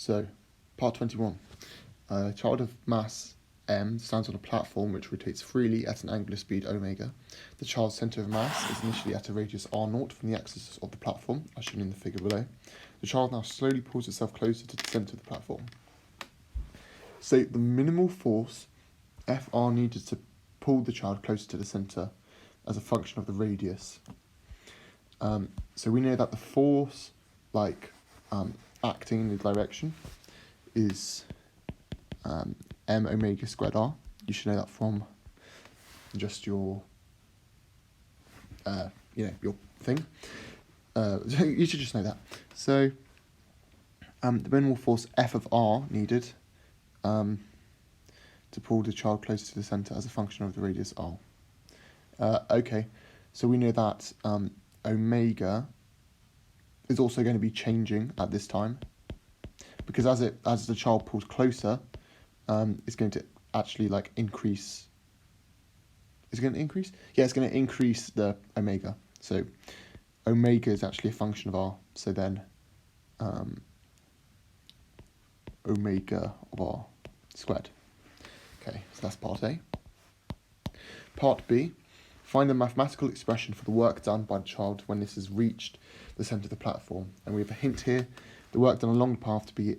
So, part 21. A child of mass m stands on a platform which rotates freely at an angular speed omega. The child's centre of mass is initially at a radius r0 from the axis of the platform, as shown in the figure below. The child now slowly pulls itself closer to the centre of the platform. So the minimal force Fr needed to pull the child closer to the centre as a function of the radius. So we know that the force, acting in the direction, is m omega squared r. You should know that from just your, your thing. You should just know that. So the minimal force F of r needed to pull the child closer to the centre as a function of the radius r. Okay, so we know that omega is also going to be changing at this time, because as the child pulls closer, it's going to actually increase. Is it going to increase? Yeah, it's going to increase the omega. So omega is actually a function of r. So then omega of r squared. Okay, so that's part A. Part B. Find the mathematical expression for the work done by the child when this has reached the centre of the platform. And we have a hint here. The work done along the path to be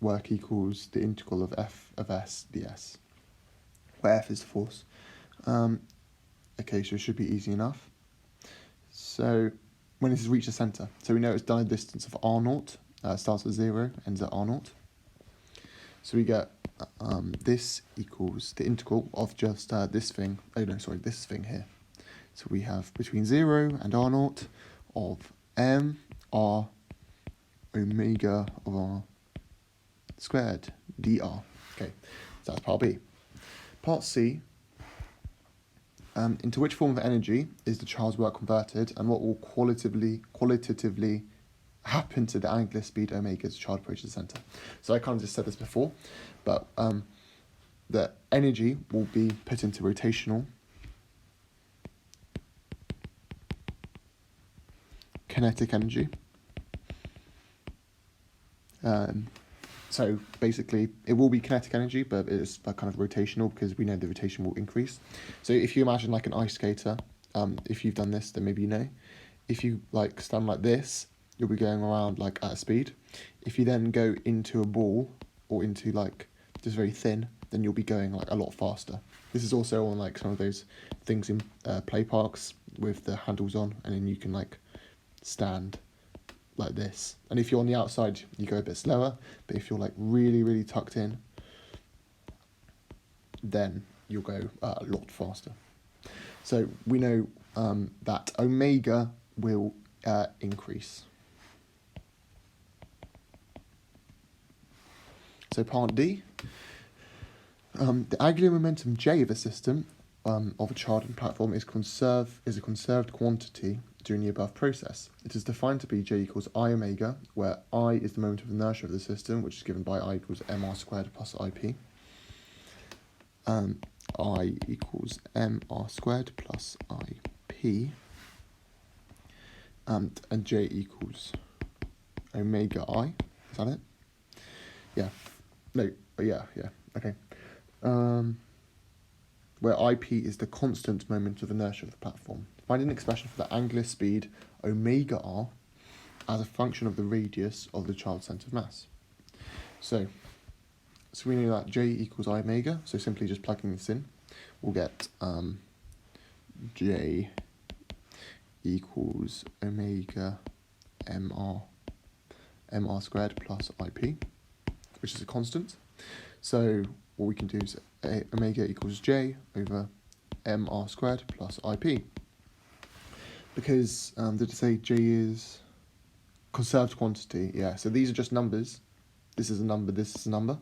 work equals the integral of f of s ds, where f is the force. Okay, so it should be easy enough. So when this has reached the centre, so we know it's done a distance of r0, starts at 0, ends at r0. So we get this equals the integral of just this thing, this thing here. So we have between 0 and r0 of m r omega of r squared dr. Okay, so that's part B. Part C. Into which form of energy is the child's work converted, and what will qualitatively happen to the angular speed omega as the child approaches the centre? So I kind of just said this before, but the energy will be put into rotational, kinetic energy. So basically, it will be kinetic energy, but it's kind of rotational because we know the rotation will increase. So if you imagine an ice skater, if you've done this, then maybe you know. If you stand like this, you'll be going around at a speed. If you then go into a ball or into just very thin, then you'll be going a lot faster. This is also on some of those things in play parks with the handles on, and then you can stand like this. And if you're on the outside, you go a bit slower, but if you're really, really tucked in, then you'll go a lot faster. So we know that omega will increase. So part D, the angular momentum J of a system of a child and platform is a conserved quantity during the above process. It is defined to be J equals I omega, where I is the moment of inertia of the system, which is given by I equals mr squared plus IP. I equals mr squared plus IP. And J equals omega I. Is that it? Yeah. No. Yeah. Okay. Where IP is the constant moment of inertia of the platform. Find an expression for the angular speed omega r as a function of the radius of the child's centre of mass. So we know that J equals I omega, so simply just plugging this in, we'll get J equals omega mr squared plus IP, which is a constant. So what we can do is omega equals J over mr squared plus IP. Because, did it say J is conserved quantity? Yeah, so these are just numbers. This is a number, this is a number,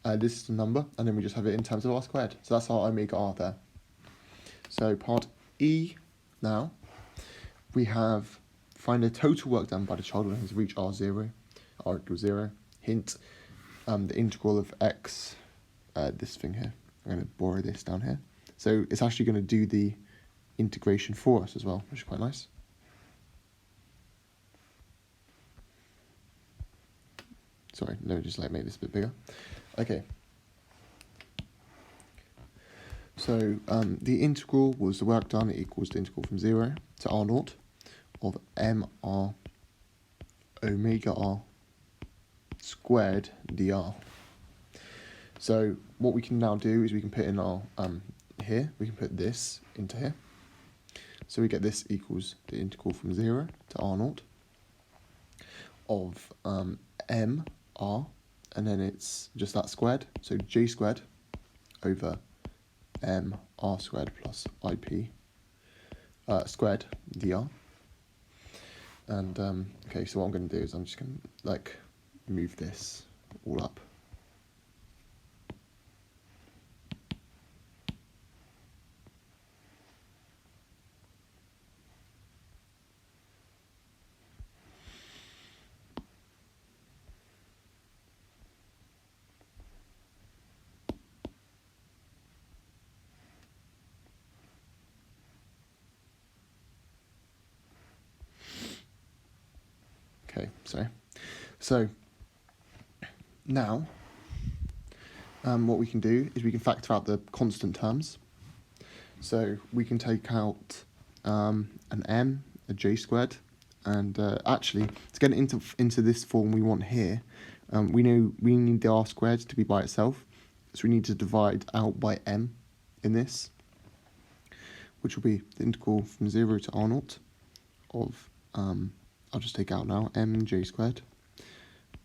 this is a number, and then we just have it in terms of r squared. So that's our omega r there. So part E now, we have find the total work done by the child when it has reached r0, r equals 0. Hint, the integral of x, this thing here. I'm going to borrow this down here. So it's actually going to do the integration for us as well, which is quite nice. Sorry, let me just make this a bit bigger. Okay. So the integral was the work done equals the integral from 0 to r naught of mr omega r squared dr. So what we can now do is we can put in our here, we can put this into here. So we get this equals the integral from 0 to r naught of m r, and then it's just that squared, so g squared over m r squared plus ip squared dr. And okay, so what I'm going to do is I'm just going to move this all up. Okay, so now what we can do is we can factor out the constant terms. So we can take out an m, a j squared, and actually to get it into this form we want here, we know we need the r squared to be by itself, so we need to divide out by m in this, which will be the integral from 0 to r naught of I'll just take out now m j squared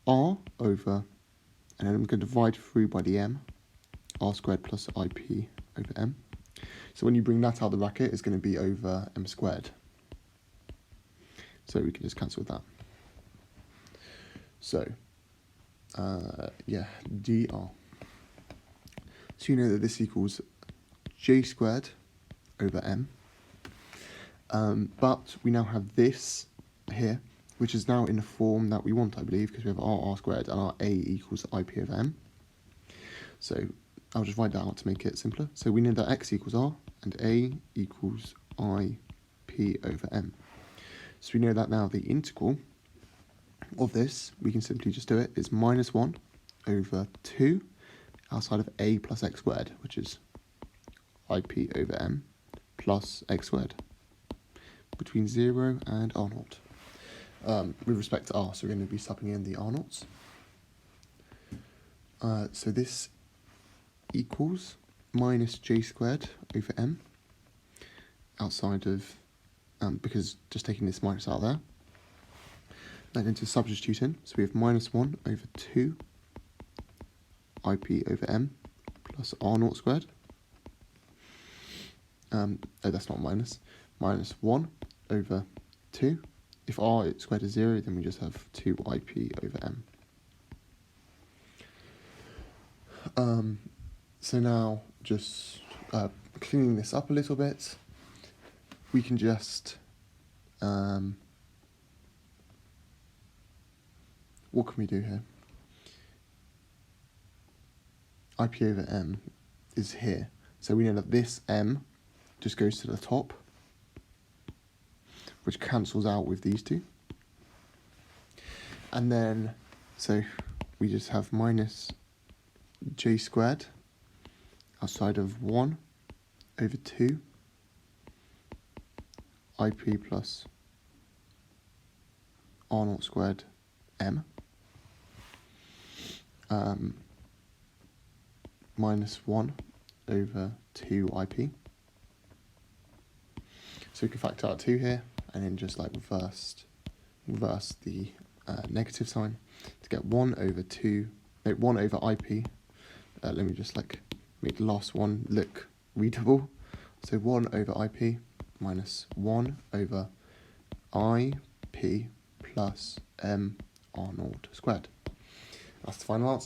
r over, and then I'm going to divide through by the m, r squared plus ip over m. So when you bring that out of the bracket, it's going to be over m squared. So we can just cancel that. So yeah, dr. So you know that this equals j squared over m. But we now have this here, which is now in the form that we want, I believe, because we have r squared and our a equals ip over m. So I'll just write that out to make it simpler. So we know that x equals r and a equals ip over m. So we know that now the integral of this, we can simply just do it, is minus 1 over 2 outside of a plus x squared, which is ip over m plus x squared, between 0 and r naught. With respect to r, so we're going to be subbing in the r naughts. So this equals minus j squared over m outside of, because just taking this minus out there, and then to substitute in, so we have minus 1 over 2 ip over m plus r naught squared. Oh, that's not minus 1 over 2. If r squared is 0, then we just have 2 ip over m. So now, just cleaning this up a little bit, we can just, what can we do here? ip over m is here. So we know that this m just goes to the top, which cancels out with these two. And then, so we just have minus j squared outside of 1 over 2 ip plus r naught squared m minus 1 over 2 ip. So we can factor out 2 here, and then just reverse the negative sign to get 1 over ip. Let me just make the last one look readable. So 1 over ip minus 1 over ip plus m r naught squared. That's the final answer.